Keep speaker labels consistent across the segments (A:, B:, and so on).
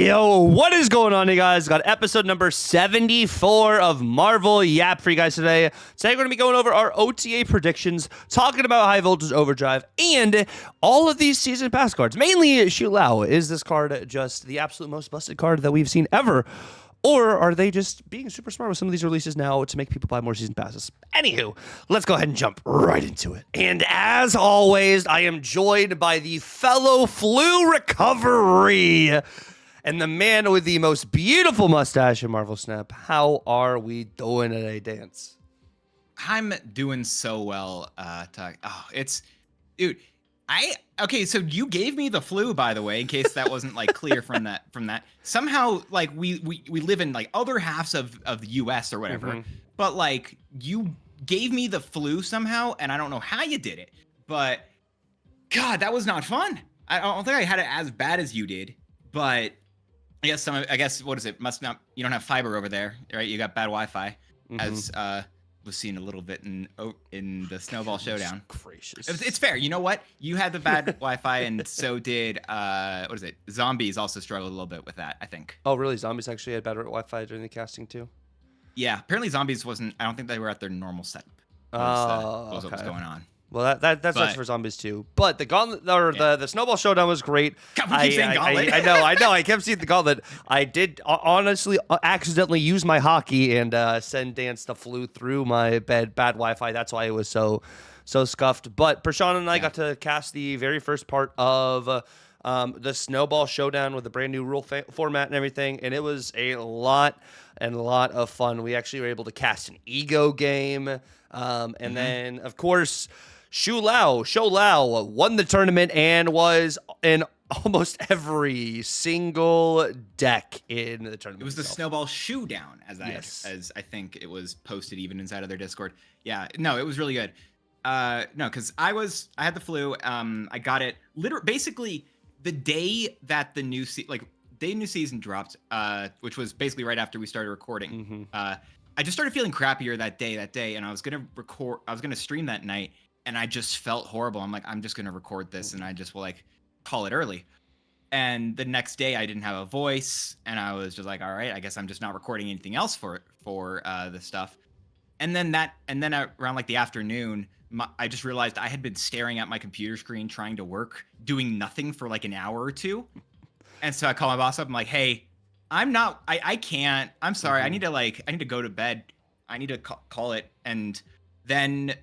A: Yo, what is going on, you guys? Got episode number 74 of Marvel Yap for you guys today. Today, we're going to be going over our OTA predictions, talking about High Voltage Overdrive, and all of these Season Pass cards. Mainly, Xu Lao. Is this card just the absolute most busted card that we've seen ever? Or are they just being super smart with some of these releases now to make people buy more Season Passes? Anywho, let's go ahead and jump right into it. And as always, I am joined by the fellow flu recovery and the man with the most beautiful mustache in Marvel Snap. How are we doing today, Dance?
B: I'm doing so well, Tuck. Oh, dude. Okay, so you gave me the flu, by the way, in case that wasn't like clear from that. Somehow, like we live in like other halves of the US or whatever, but like you gave me the flu somehow, and I don't know how you did it, but God, that was not fun. I don't think I had it as bad as you did, but I guess what is it? You don't have fiber over there, right? You got bad Wi-Fi, as was seen a little bit in the Snowball Showdown.
A: Gracious.
B: It's fair. You know what? You had the bad Wi-Fi, and so did what is it? Zombies also struggled a little bit with that, I think.
A: Oh, really? Zombies actually had better Wi-Fi during the casting too?
B: Yeah. Apparently, Zombies wasn't. I don't think they were at their normal setup. Was what was going on.
A: Well, that's for Zombies too. But the Gauntlet or the Snowball Showdown was great.
B: God, we keep saying Gauntlet.
A: I know. I kept seeing the Gauntlet. I did honestly accidentally use my hockey and send Dance the flu through my bad Wi-Fi. That's why it was so scuffed. But Prashant and I got to cast the very first part of the Snowball Showdown with the brand new rule format and everything, and it was a lot of fun. We actually were able to cast an ego game, and then of course Xu Lao won the tournament and was in almost every single deck in the tournament.
B: It was the Snowball Showdown, as I think it was posted even inside of their Discord. Yeah, no, it was really good. No, because I had the flu. I got it basically the day that the new season dropped, which was basically right after we started recording. I just started feeling crappier that day, and I was gonna stream that night, and I just felt horrible. I'm like, I'm just gonna record this, and I just will like call it early. And the next day, I didn't have a voice, and I was just like, all right, I guess I'm just not recording anything else for the stuff. And then around like the afternoon, I just realized I had been staring at my computer screen trying to work, doing nothing for like an hour or two. And so I call my boss up. I'm like, hey, I can't. I'm sorry. I need to go to bed. I need to call it. And then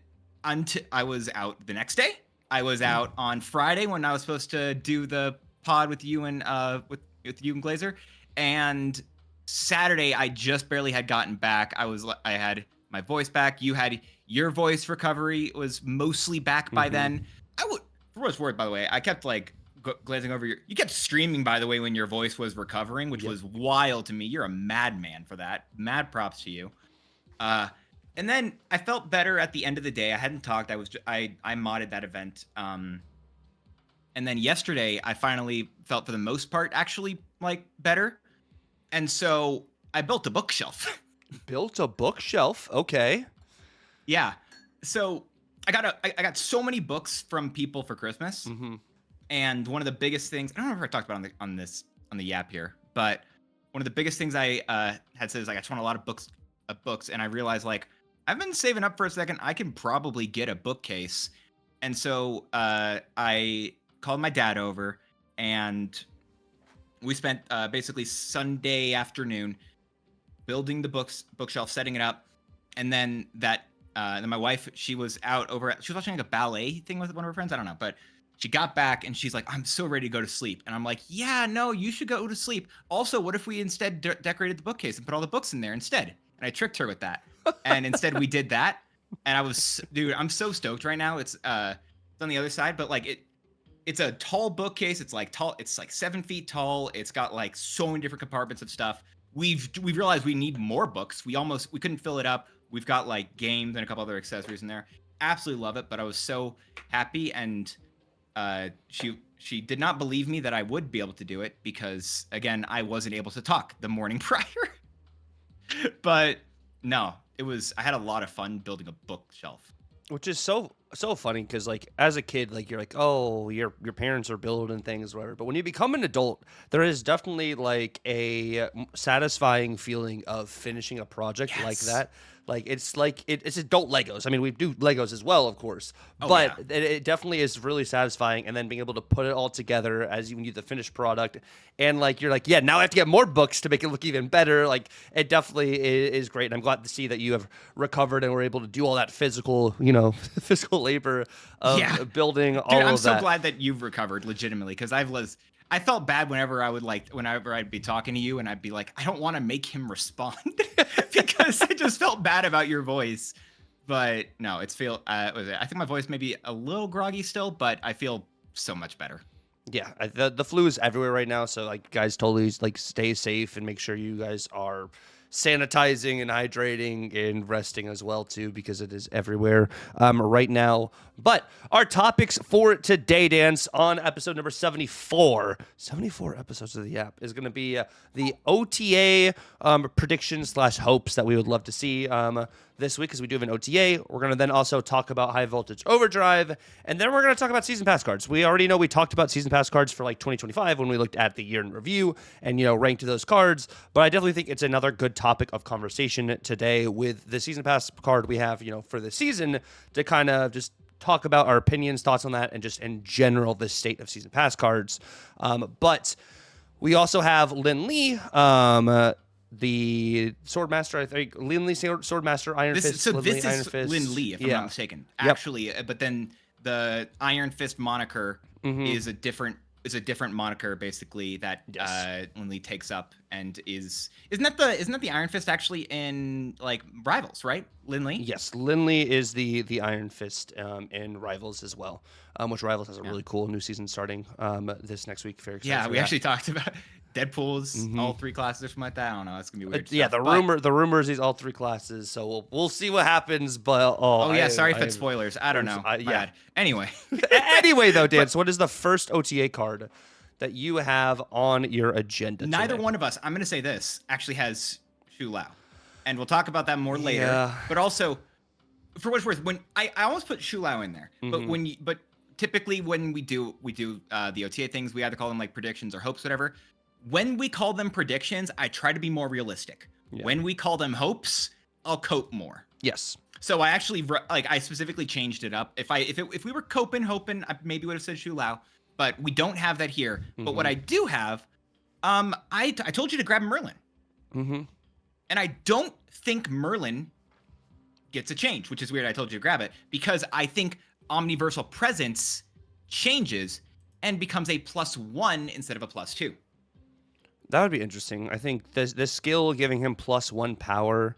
B: I was out the next day. I was out on Friday when I was supposed to do the pod with you and with you and Glazer. And Saturday, I just barely had gotten back. I had my voice back. You had your voice recovery was mostly back by then. For what it's worth, by the way, I kept like glazing over you kept streaming, by the way, when your voice was recovering, which was wild to me. You're a madman for that. Mad props to you. And then I felt better at the end of the day. I hadn't talked. I modded that event. And then yesterday I finally felt for the most part actually like better. And so I built a bookshelf.
A: Built a bookshelf. Okay.
B: Yeah. So I got so many books from people for Christmas. And one of the biggest things, I don't know if I talked about on the Yap here, but one of the biggest things I had said is like I just want a lot of books, and I realized like I've been saving up for a second. I can probably get a bookcase, and so I called my dad over, and we spent basically Sunday afternoon building the bookshelf, setting it up, and then then my wife, she was watching like a ballet thing with one of her friends. I don't know, but she got back and she's like, I'm so ready to go to sleep. And I'm like, yeah, no, you should go to sleep. Also, what if we instead decorated the bookcase and put all the books in there instead? And I tricked her with that. And instead we did that. And I'm so stoked right now. It's on the other side, but like it's a tall bookcase. It's like 7 feet tall. It's got like so many different compartments of stuff. We've realized we need more books. We couldn't fill it up. We've got like games and a couple other accessories in there. Absolutely love it. But I was so happy, and she did not believe me that I would be able to do it because, again, I wasn't able to talk the morning prior. But no, I had a lot of fun building a bookshelf.
A: Which is so so funny because like as a kid, like you're like, oh, your parents are building things, whatever. But when you become an adult, there is definitely like a satisfying feeling of finishing a project like
B: Yes.
A: that. Like it's adult Legos. I mean, we do Legos as well, of course,
B: Oh,
A: but
B: yeah.
A: it definitely is really satisfying. And then being able to put it all together as you need the finished product, and like you're like, yeah, now I have to get more books to make it look even better. Like it definitely is great. And I'm glad to see that you have recovered and were able to do all that physical, physical labor of
B: Yeah.
A: building
B: Dude,
A: all
B: I'm
A: of
B: so
A: that.
B: glad that you've recovered legitimately because I felt bad whenever I'd be talking to you and I'd be like, I don't want to make him respond because I just felt bad about your voice. But no, I think my voice may be a little groggy still, but I feel so much better.
A: Yeah, the flu is everywhere right now, so like guys, totally like stay safe and make sure you guys are sanitizing and hydrating and resting as well too, because it is everywhere right now. But our topics for today, Dance, on episode number 74 episodes of the app, is going to be the OTA predictions / hopes that we would love to see this week, because we do have an OTA. We're going to then also talk about High Voltage Overdrive, and then we're going to talk about Season Pass cards. We already know we talked about Season Pass cards for like 2025 when we looked at the year in review and, ranked those cards, but I definitely think it's another good topic of conversation today with the Season Pass card we have, for the season, to kind of just talk about our opinions, thoughts on that, and just in general the state of Season Pass cards. But we also have Lin Lee, the Swordmaster, I think. Lin Lee, Swordmaster, Iron Fist.
B: This
A: Iron
B: is
A: Fist.
B: Lin Lee, if I'm not mistaken.
A: Yep.
B: Actually, but then the Iron Fist moniker is a different moniker basically that Lin Lee takes up, and isn't that the Iron Fist actually in like Rivals, right? Lin Lee?
A: Yes, Lin Lee is the Iron Fist in Rivals as well, which Rivals has a really cool new season starting this next week. Very excited.
B: Yeah,
A: for
B: we
A: that.
B: actually talked about Deadpool's all 3 classes or something like that. I don't know. It's gonna be weird.
A: Yeah,
B: stuff,
A: the rumor is he's all 3 classes, so we'll see what happens. But
B: sorry if it's spoilers. I don't know.
A: Yeah.
B: Bad. Anyway.
A: Anyway, though, Dan, so what is the first OTA card that you have on your agenda?
B: Neither
A: today?
B: one of us, I'm gonna say this, actually has Shu Lao, and we'll talk about that more later.
A: Yeah.
B: But also, for what it's worth, when I almost put Shu Lao in there, but typically when we do the OTA things, we either call them like predictions or hopes, whatever. When we call them predictions, I try to be more realistic.
A: Yeah.
B: When we call them hopes, I'll cope more.
A: Yes.
B: So I actually I specifically changed it up. If we were hoping, I maybe would have said Shu Lao, but we don't have that here. But what I do have, I told you to grab Merlin, and I don't think Merlin gets a change, which is weird. I told you to grab it because I think Omniversal Presence changes and becomes a +1 instead of a +2.
A: That would be interesting. I think this skill giving him +1 power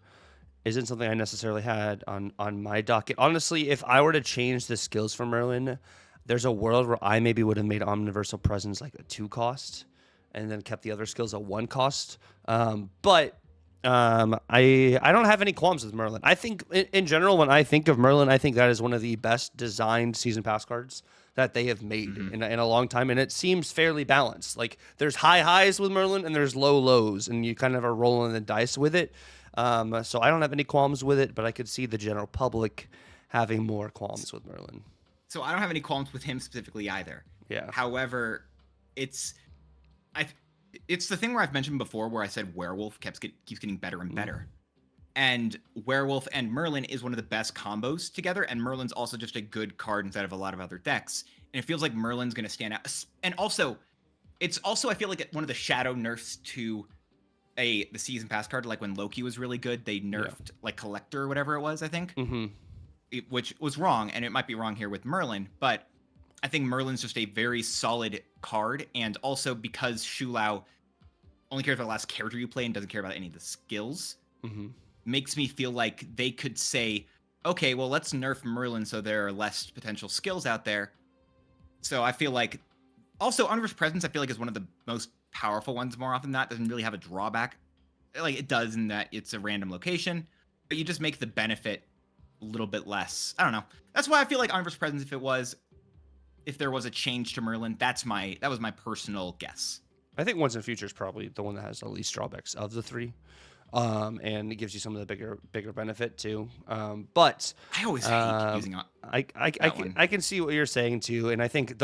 A: isn't something I necessarily had on my docket. Honestly, if I were to change the skills for Merlin, there's a world where I maybe would have made Omniversal Presence like a 2 cost and then kept the other skills a 1 cost. But I don't have any qualms with Merlin. I think in general, when I think of Merlin, I think that is one of the best designed season pass cards that they have made in a long time, and it seems fairly balanced. Like there's high highs with Merlin and there's low lows, and you kind of are rolling the dice with it. So I don't have any qualms with it, but I could see the general public having more qualms with Merlin.
B: So I don't have any qualms with him specifically either.
A: Yeah.
B: However, it's the thing where I've mentioned before where I said Werewolf keeps getting better and better. And Werewolf and Merlin is one of the best combos together, and Merlin's also just a good card inside of a lot of other decks. And it feels like Merlin's going to stand out. And also, it's also, I feel like one of the shadow nerfs to the season pass card, like when Loki was really good, they nerfed like Collector or whatever it was, I think. Which was wrong, and it might be wrong here with Merlin, but I think Merlin's just a very solid card, and also because Shu Lao only cares about the last character you play and doesn't care about any of the skills, makes me feel like they could say, okay, well, let's nerf Merlin so there are less potential skills out there. So I feel like, also, Omniverse Presence, I feel like is one of the most powerful ones more often than not. Doesn't really have a drawback. Like, it does in that it's a random location, but you just make the benefit a little bit less. I don't know. That's why I feel like Omniverse Presence, if there was a change to Merlin, that was my personal guess.
A: I think Once in Future is probably the one that has the least drawbacks of the 3. and it gives you some of the bigger benefit too. But
B: I always hate using
A: I can see what you're saying too, and I think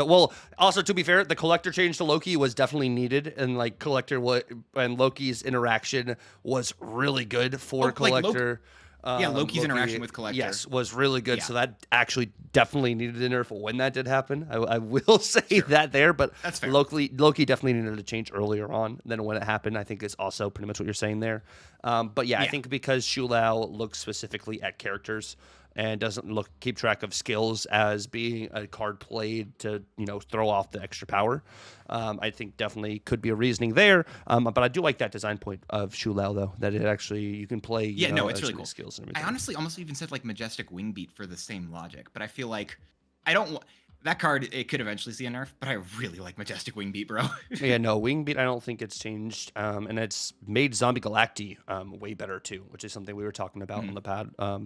A: also to be fair, the collector change to Loki was definitely needed, and like collector and Loki's interaction was really good for collector.
B: Loki's interaction with collector,
A: yes, was really good. So that actually definitely needed a nerf when that did happen. I will say that there, but
B: that's fair.
A: Loki definitely needed to change earlier on than when it happened. I think is also pretty much what you're saying there. But I think because Shu Lao looks specifically at characters and doesn't keep track of skills as being a card played to throw off the extra power. I think definitely could be a reasoning there. But I do like that design point of Shu Lao though, that it actually you can play.
B: It's really cool.
A: Skills and
B: I honestly almost even said like Majestic Wingbeat for the same logic, but I feel like I don't want. That card, it could eventually see a nerf, but I really like Majestic Wingbeat, bro.
A: Wingbeat, I don't think it's changed. And it's made Zombie Galacti way better, too, which is something we were talking about on the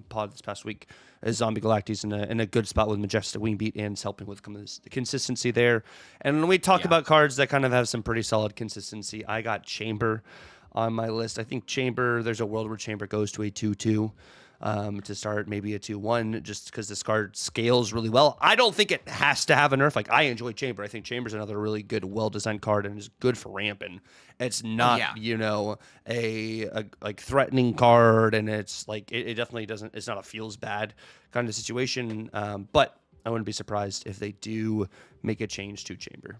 A: pod this past week. Is Zombie Galacti's in a good spot with Majestic Wingbeat and it's helping with the consistency there. And when we talk about cards that kind of have some pretty solid consistency, I got Chamber on my list. I think Chamber, there's a world where Chamber goes to a 2/2. To start, maybe a 2/1, just because this card scales really well. I don't think it has to have a nerf. Like, I enjoy Chamber. I think Chamber's another really good, well-designed card and is good for ramping. It's not, a like threatening card, and it's like it definitely doesn't. It's not a feels bad kind of situation. But I wouldn't be surprised if they do make a change to Chamber.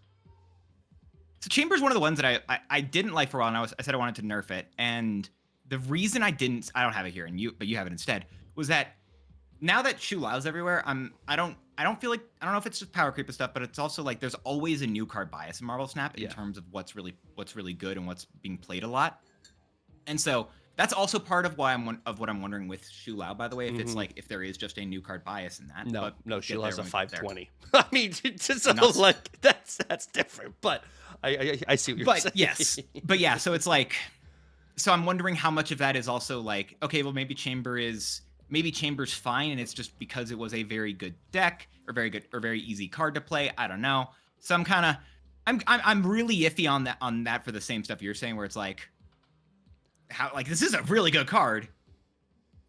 B: So Chamber's one of the ones that I didn't like for a while, and I said I wanted to nerf it, and the reason I don't have it here, but you have it instead, was that now that Shu Lao's everywhere, I don't feel like, I don't know if it's just power creep and stuff, but it's also like there's always a new card bias in Marvel Snap in terms of what's really good and what's being played a lot. And so that's also part of what I'm wondering with Shu Lao, by the way, if it's like, if there is just a new card bias in that.
A: No, Shu Lao's a 520. I mean, like that's different, but I see what you're saying.
B: Yes, but yeah, so it's like, so I'm wondering how much of that is also like, okay, well maybe Chamber's fine and it's just because it was a very good deck or very easy card to play. I don't know. So I'm really iffy on that for the same stuff you're saying, where it's like, how, like, this is a really good card.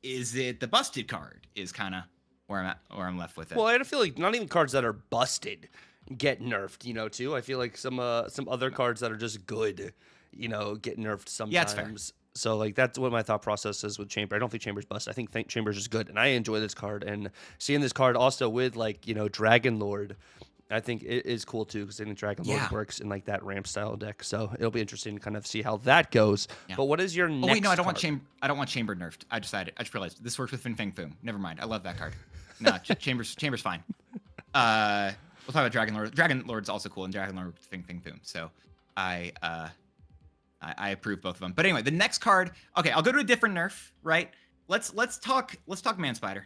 B: Is it the busted card? Is kind of where I'm left with it.
A: Well, I feel like not even cards that are busted get nerfed, too. I feel like some other cards that are just good, get nerfed sometimes.
B: Yeah, it's fair.
A: So, like, that's what my thought process is with Chamber. I don't think Chamber's busted. I think Chamber's is good, and I enjoy this card. And seeing this card also with, like, Dragon Lord, I think it is cool, too, because I think Dragon Lord works in, like, that ramp style deck. So it'll be interesting to kind of see how that goes. Yeah. But what is your next
B: wait, no, I don't want Chamber nerfed. I just realized this works with Fin Fang Foom. Never mind. I love that card. No, Chamber's fine. We'll talk about Dragon Lord. Dragon Lord's also cool, and Dragon Lord with Fin Fang Foom. So I approve both of them. But anyway, the next card. Okay, I'll go to a different nerf. Right? Let's talk Man Spider.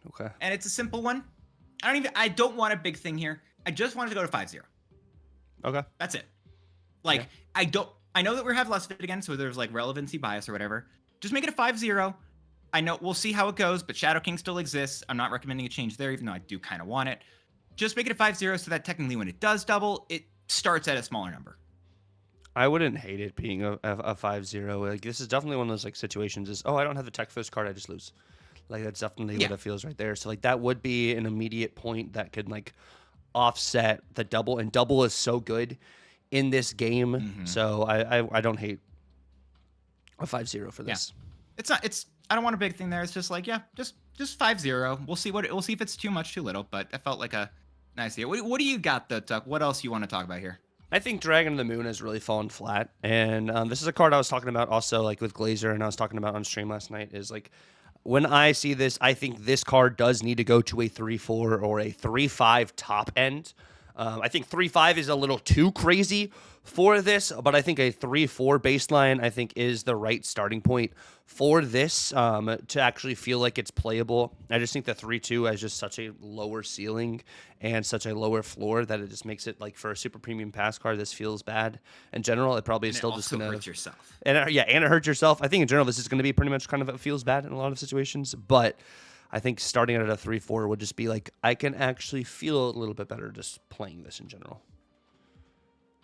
A: Okay.
B: And it's a simple one. I don't want a big thing here. I just wanted to go to 5/0.
A: Okay.
B: That's it. Like, yeah. I know that we have less of it again, so there's like relevancy bias or whatever. Just make it a 5/0. I know we'll see how it goes, but Shadow King still exists. I'm not recommending a change there, even though I do kind of want it. Just make it a 5/0 so that technically when it does double, it starts at a smaller number.
A: I wouldn't hate it being a 5/0. Like, this is definitely one of those like situations is, I don't have the tech first card, I just lose. Like, that's definitely what it feels right there. So like that would be an immediate point that could like offset the double, and double is so good in this game. Mm-hmm. So I don't hate a 5/0 for this.
B: Yeah. I don't want a big thing there. It's just like, just 5/0. We'll see if it's too much, too little, but that felt like a nice idea. What do you got, though, Tuck? What else you want to talk about here?
A: I think Dragon of the Moon has really fallen flat, and this is a card I was talking about also like with Glazer, and I was talking about on stream last night, is like, when I see this, I think this card does need to go to a 3/4 or a 3/5 top end. I think 3/5 is a little too crazy for this, but I think a 3/4 baseline, I think, is the right starting point for this to actually feel like it's playable. I just think the 3/2 has just such a lower ceiling and such a lower floor that it just makes it, like, for a super premium pass card, this feels bad. In general, it probably is still just going to
B: hurt yourself.
A: And it hurts yourself. I think in general, this is going to be pretty much kind of it feels bad in a lot of situations, but I think starting it at a 3/4 would just be like, I can actually feel a little bit better just playing this in general.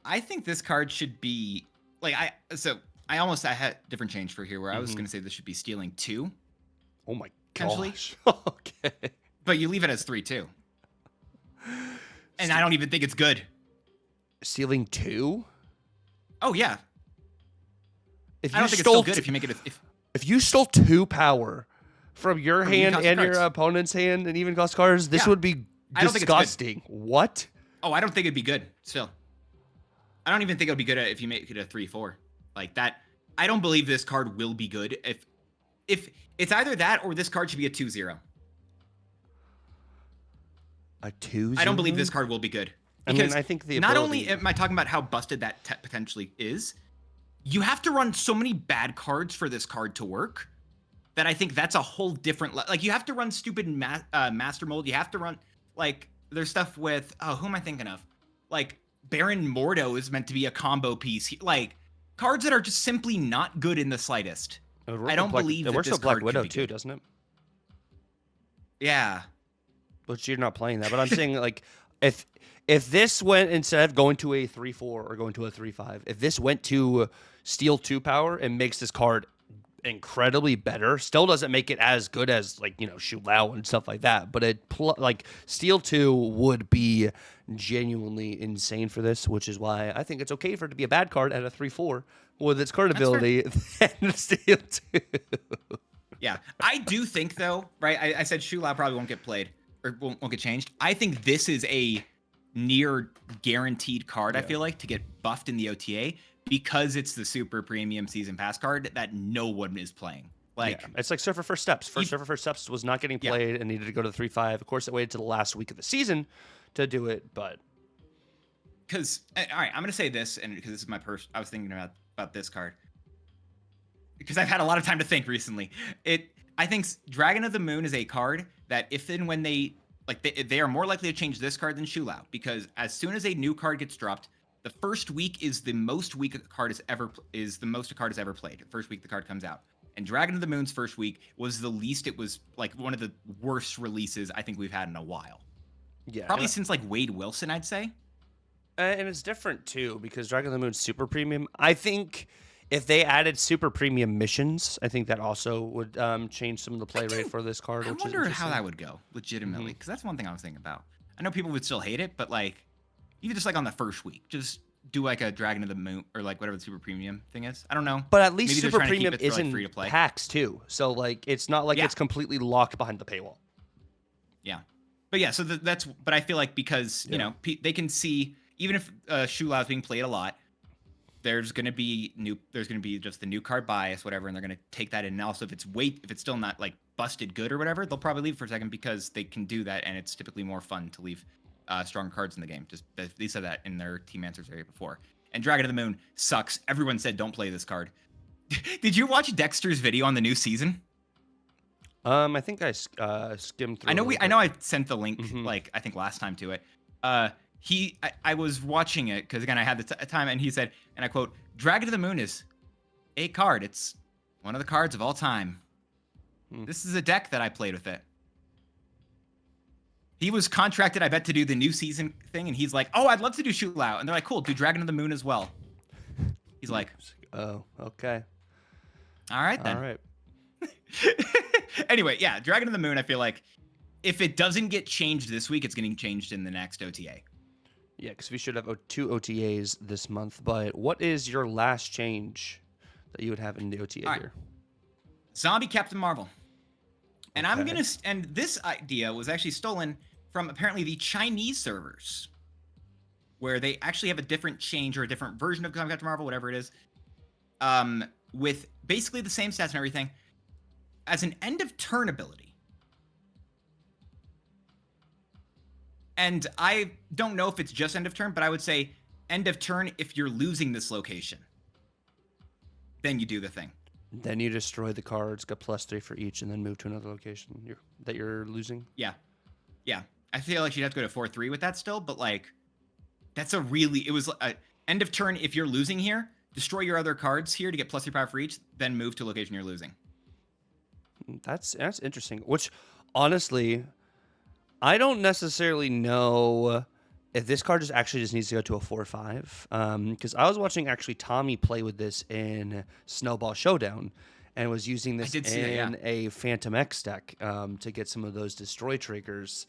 B: I think this card should be like, so I had different change for here where I was going to say this should be stealing 2.
A: Oh my
B: Potentially.
A: gosh. Okay.
B: But you leave it as 3 too. And I don't even think it's good.
A: Stealing 2?
B: Oh yeah.
A: If
B: I
A: you
B: don't think it's
A: stole
B: still good if you make it
A: if you stole 2 power from your
B: From
A: hand
B: even-cost
A: and
B: cards.
A: your opponent's hand and even cost cards, this
B: Yeah.
A: would be
B: I don't think it's good.
A: disgusting. What?
B: Oh, I don't think it'd be good still. I don't even think it would be good if you make it a 3/4. Like that. I don't believe this card will be good if it's either that or this card should be a 2/0.
A: A 2/0?
B: I don't believe this card will be good.
A: I mean, I think the
B: not
A: ability...
B: only am I talking about how busted that potentially is, you have to run so many bad cards for this card to work that I think that's a whole different... Like, you have to run stupid Master Mold. You have to run... Like, there's stuff with... Oh, who am I thinking of? Like, Baron Mordo is meant to be a combo piece. Like, cards that are just simply not good in the slightest. I don't believe that
A: it works
B: this
A: with Black
B: card
A: Widow
B: could be
A: too,
B: good.
A: doesn't it?
B: Yeah.
A: But you're not playing that. But I'm saying, like, if this went, instead of going to a 3/4 or going to a 3/5, if this went to steal 2 power and makes this card incredibly better, still doesn't make it as good as, like, you know, Shu Lao and stuff like that. But like steal 2 would be genuinely insane for this, which is why I think it's okay for it to be a bad card at a 3/4 with its card ability than steal 2.
B: Yeah, I do think though, right? I said Shu Lao probably won't get played or won't get changed. I think this is a near guaranteed card. I feel like to get buffed in the OTA because it's the super premium season pass card that no one is playing. Like
A: it's like Surfer First Steps. Surfer First Steps was not getting played and needed to go to the 3/5. Of course, it waited to the last week of the season to do it, but
B: because all right, I'm gonna say this, and because this is my I was thinking about this card because I've had a lot of time to think recently. I think Dragon of the Moon is a card that if and when they are more likely to change this card than Shu Lao, because as soon as a new card gets dropped, the first week is the most week a card has ever played. First week the card comes out. And Dragon of the Moon's first week was the least. It was like one of the worst releases I think we've had in a while.
A: Yeah,
B: probably since like Wade Wilson, I'd say.
A: And it's different too because Dragon of the Moon's super premium. I think if they added super premium missions, I think that also would change some of the play rate for this card.
B: I wonder how that would go legitimately, because that's one thing I was thinking about. I know people would still hate it, but like even just like on the first week, just do like a Dragon of the Moon or like whatever the super premium thing is. I don't know.
A: But at least
B: Maybe
A: super premium isn't
B: free to play.
A: packs too, so like it's not like it's completely locked behind the paywall.
B: Yeah, but yeah, so that's. But I feel like because you know they can see even if Shu Lao is being played a lot, there's gonna be just the new card bias, whatever, and they're gonna take that in. And also, if it's still not like busted good or whatever, they'll probably leave for a second because they can do that, and it's typically more fun to leave strong cards in the game. Just they said that in their team answers area before. And Dragon of the Moon sucks. Everyone said don't play this card. Did you watch Dexter's video on the new season?
A: I think I skimmed through.
B: I know I sent the link like I think last time to it. I was watching it because again I had the time, and he said, and I quote, "Dragon of the Moon is a card. It's one of the cards of all time. This is a deck that I played with it." He was contracted, I bet, to do the new season thing, and he's like, "Oh, I'd love to do Shu Lao," and they're like, "Cool, do Dragon of the Moon as well." He's like,
A: "Oh, okay,
B: all right then."
A: All right.
B: Anyway, yeah, Dragon of the Moon. I feel like if it doesn't get changed this week, it's getting changed in the next OTA.
A: Yeah, because we should have 2 OTAs this month. But what is your last change that you would have in the OTA here?
B: Zombie Captain Marvel. And and this idea was actually stolen from apparently the Chinese servers, where they actually have a different change or a different version of Captain Marvel, whatever it is, with basically the same stats and everything, as an end of turn ability. And I don't know if it's just end of turn, but I would say end of turn if you're losing this location. Then you do the thing.
A: Then you destroy the cards, get +3 for each, and then move to another location that you're losing.
B: Yeah. Yeah. I feel like you'd have to go to 4/3 with that still, but like, it was a end of turn if you're losing here, destroy your other cards here to get +3 power for each, then move to a location you're losing.
A: That's interesting. Which, honestly, I don't necessarily know if this card actually just needs to go to a 4/5, because I was watching actually Tommy play with this in Snowball Showdown, and was using this in a Phantom X deck to get some of those destroy triggers,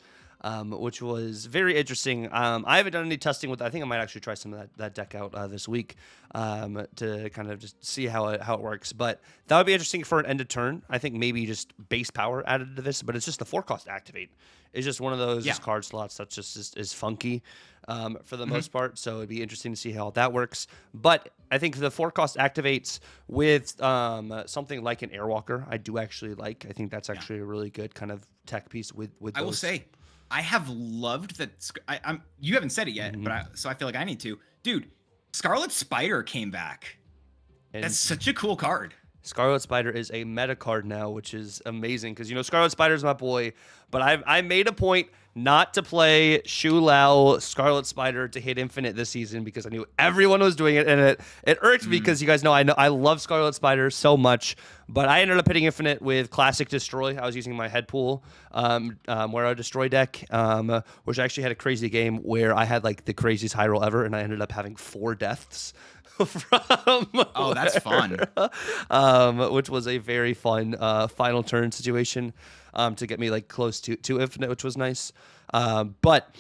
A: which was very interesting. I haven't done any testing with. I think I might actually try some of that deck out this week to kind of just see how it works. But that would be interesting for an end of turn. I think maybe just base power added to this, but it's just the 4-cost activate. It's just one of those card slots that's just is funky for the most part. So it'd be interesting to see how that works. But I think the 4-cost activates with something like an Airwalker. I do actually like. I think that's actually a really good kind of tech piece with those.
B: I will say, I have loved that. You haven't said it yet, but so I feel like I need to. Dude, Scarlet Spider came back. And that's such a cool card.
A: Scarlet Spider is a meta card now, which is amazing because, Scarlet Spider's my boy, but I made a point not to play Shu Lao Scarlet Spider to hit Infinite this season because I knew everyone was doing it, and it irked me because you guys know I love Scarlet Spider so much, but I ended up hitting Infinite with Classic Destroy. I was using my head pool where I destroy deck, which actually had a crazy game where I had like the craziest high roll ever, and I ended up having 4 deaths.
B: That's fun.
A: Which was a very fun final turn situation to get me like close to Infinite, which was nice. But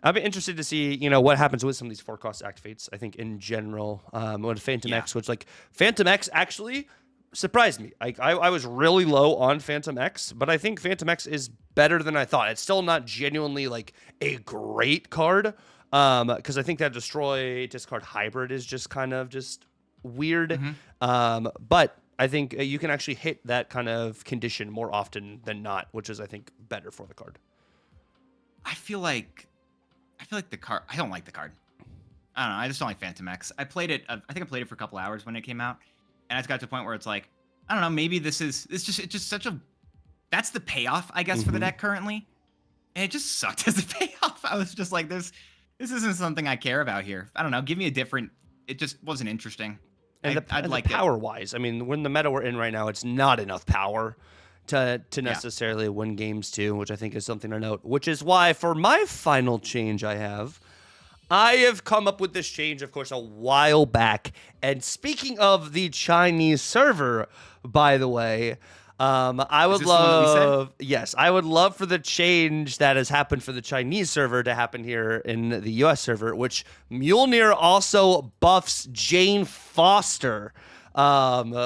A: I'd be interested to see, what happens with some of these 4-cost activates. I think in general, with Phantom X, which like Phantom X actually surprised me. I was really low on Phantom X, but I think Phantom X is better than I thought. It's still not genuinely like a great card. Because I think that destroy discard hybrid is just kind of just weird. But I think you can actually hit that kind of condition more often than not, which is I think better for the card.
B: I feel like the card. I don't like the card. I don't know. I just don't like Phantom X. I played it. I think I played it for a couple hours when it came out, and I just got to a point where it's like, I don't know. Maybe it's just such a. That's the payoff, I guess, for the deck currently, and it just sucked as a payoff. I was just like, this isn't something I care about here. I don't know. Give me a different. It just wasn't interesting.
A: And
B: I'd like
A: power-wise, I mean, when the meta we're in right now, it's not enough power to necessarily win games too, which I think is something to note. Which is why for my final change I have come up with this change, of course, a while back. And speaking of the Chinese server, by the way, I would love for the change that has happened for the Chinese server to happen here in the US server, which Mjolnir also buffs Jane Foster,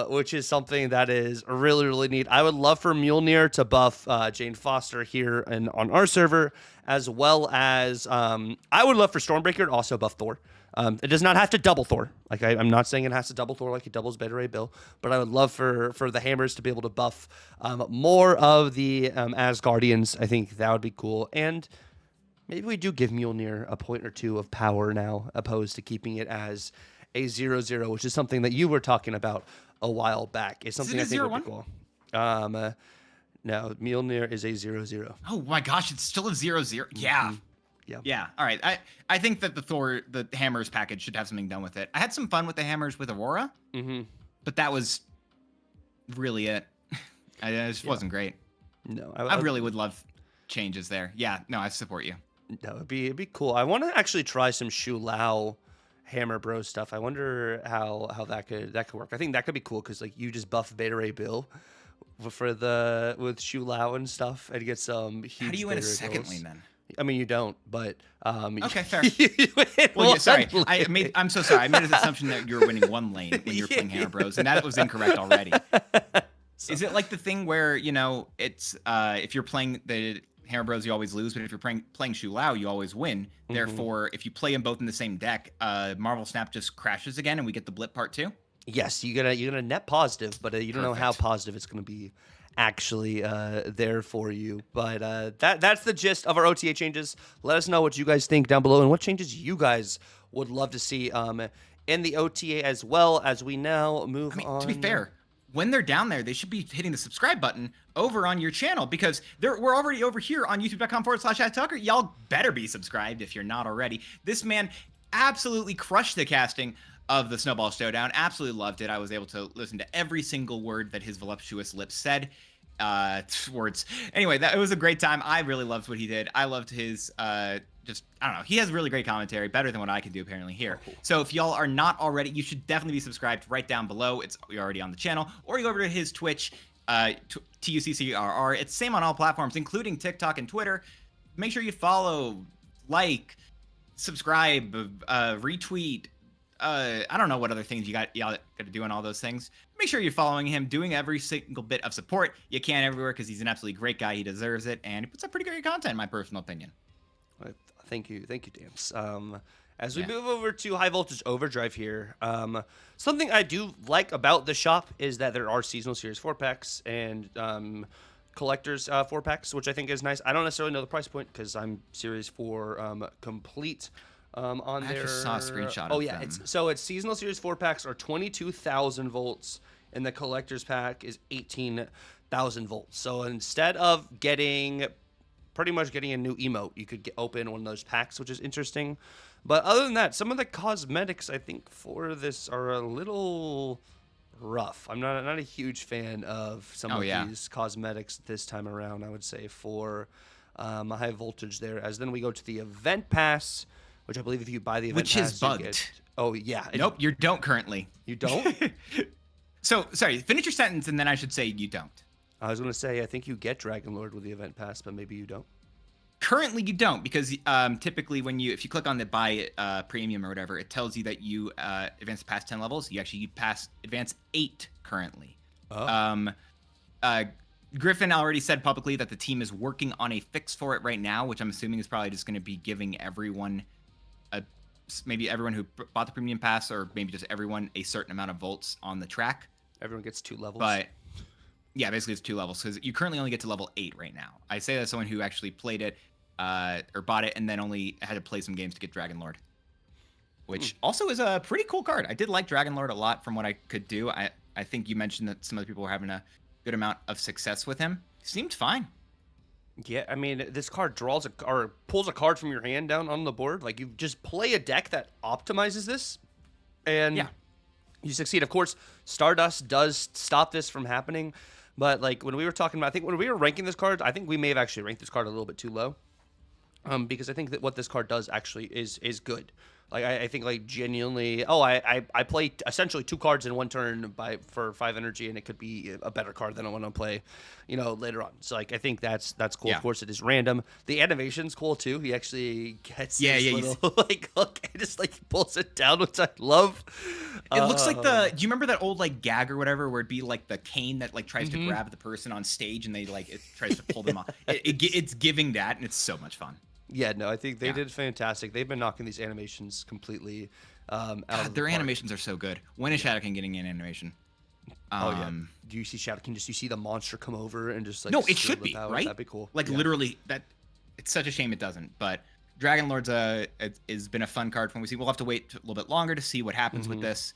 A: which is something that is really, really neat. I would love for Mjolnir to buff Jane Foster here on our server, as well as I would love for Stormbreaker to also buff Thor. It does not have to double Thor. Like I'm not saying it has to double Thor like it doubles Beta Ray Bill, but I would love for the hammers to be able to buff more of the Asgardians. I think that would be cool. And maybe we do give Mjolnir a point or two of power now, opposed to keeping it as a 0/0, which is something that you were talking about a while back. It's something I think would be cool. No, Mjolnir is a 0/0.
B: Oh my gosh, it's still a 0/0. Yeah. Yeah. All right. I think that the hammers package should have something done with it. I had some fun with the hammers with Aurora, but that was really it. It just wasn't great.
A: No,
B: I really would love changes there. Yeah. No, I support you.
A: No, it'd be cool. I want to actually try some Shu Lao Hammer Bro stuff. I wonder how that could work. I think that could be cool because like you just buff Beta Ray Bill with Shu Lao and stuff and get some huge. How
B: do you win a second lane then?
A: I mean, you don't, but
B: okay, fair. Well, yeah, sorry. I'm so sorry. I made an assumption that you were winning one lane when you're playing Hammer Bros, and that was incorrect already. Is it like the thing where it's if you're playing the Hammer Bros, you always lose, but if you're playing Shu Lao, you always win. Therefore, if you play them both in the same deck, Marvel Snap just crashes again, and we get the blip part too.
A: Yes, you're gonna net positive, but you don't know how positive it's gonna be actually there for you. But that's the gist of our OTA changes. Let us know what you guys think down below and what changes you guys would love to see in the OTA, as well as we now move on.
B: To be fair, when they're down there, they should be hitting the subscribe button over on your channel because we're already over here on youtube.com/@Tucker. Y'all better be subscribed if you're not already. This man absolutely crushed the casting of the Snowball Showdown. Absolutely loved it. I was able to listen to every single word that his voluptuous lips said. Words. Anyway, it was a great time. I really loved what he did. I loved his I don't know. He has really great commentary, better than what I can do apparently here.
A: Oh.
B: So if y'all are not already, you should definitely be subscribed right down below. You're already on the channel, or you go over to his Twitch, TUCCRR. It's same on all platforms, including TikTok and Twitter. Make sure you follow, like, subscribe, retweet. I don't know what other things y'all got to do on all those things. Make sure you're following him, doing every single bit of support you can everywhere, because he's an absolutely great guy. He deserves it, and he puts up pretty great content, in my personal opinion.
A: Thank you, Dance. As we move over to High Voltage Overdrive here, something I do like about the shop is that there are seasonal series 4-packs and collectors 4-packs, which I think is nice. I don't necessarily know the price point because I'm series 4 complete. On
B: I just saw a screenshot.
A: Oh
B: of
A: yeah,
B: them.
A: it's seasonal series 4-packs are 22,000 volts, and the collector's pack is 18,000 volts. So instead of pretty much getting a new emote, you could open one of those packs, which is interesting. But other than that, some of the cosmetics I think for this are a little rough. I'm not a huge fan of some of these cosmetics this time around, I would say, for High Voltage there. As then we go to the event pass, which I believe if you buy the event pass,
B: which is bugged.
A: Oh yeah.
B: Nope, you don't currently.
A: You don't?
B: So sorry, finish your sentence and then I should say you don't.
A: I was going to say, I think you get Dragon Lord with the event pass, but maybe you don't.
B: Currently, you don't, because typically if you click on the buy premium or whatever, it tells you that you advance past 10 levels. You actually advance 8 currently.
A: Oh.
B: Griffin already said publicly that the team is working on a fix for it right now, which I'm assuming is probably just going to be giving everyone, maybe everyone who bought the premium pass, or maybe just everyone, a certain amount of volts on the track.
A: Everyone gets 2 levels.
B: But yeah, basically it's 2 levels, because you currently only get to level 8 right now. I say that as someone who actually played it or bought it and then only had to play some games to get Dragon Lord, which also is a pretty cool card. I did like Dragon Lord a lot from what I could do. I think you mentioned that some other people were having a good amount of success with him. He seemed fine.
A: Yeah, I mean, this card pulls a card from your hand down on the board. Like, you just play a deck that optimizes this, and you succeed. Of course, Stardust does stop this from happening. But, like, when we were talking about, I think when we were ranking this card, I think we may have actually ranked this card a little bit too low. Because I think that what this card does actually is good. Like, I think, like, genuinely, I play essentially 2 cards in 1 turn for 5 energy, and it could be a better card than I want to play, later on. So, like, I think that's cool.
B: Yeah.
A: Of course, it is random. The animation's cool, too. He actually gets this little, like, hook and just, like, pulls it down, which I love.
B: It looks like do you remember that old, like, gag or whatever, where it'd be, like, the cane that, like, tries to grab the person on stage, and they, like, it tries to pull them off. It's giving that, and it's so much fun.
A: Yeah, no, I think they did fantastic. They've been knocking these animations completely out of
B: their
A: the park.
B: animations are so good. When is Shadowkin getting an animation?
A: Do you see Shadowkin? Just you see the monster come over and just like
B: no, it should be right.
A: That'd be cool.
B: Like literally, it's such a shame it doesn't. But Dragon Lord's has been a fun card from we see. We'll have to wait a little bit longer to see what happens with this.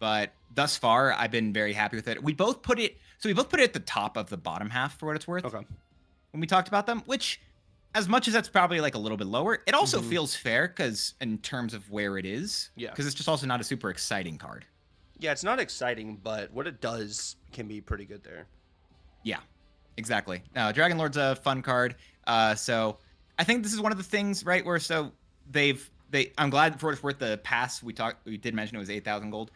B: But thus far, I've been very happy with it. We both put it at the top of the bottom half for what it's worth.
A: Okay.
B: When we talked about them, which, as much as that's probably like a little bit lower, it also feels fair because in terms of where it is, because it's just also not a super exciting card.
A: Yeah, it's not exciting, but what it does can be pretty good there.
B: Yeah, exactly. Dragon Lord's a fun card. So I think this is one of the things, right, where I'm glad for what it's worth, the pass we did mention it was 8,000 gold.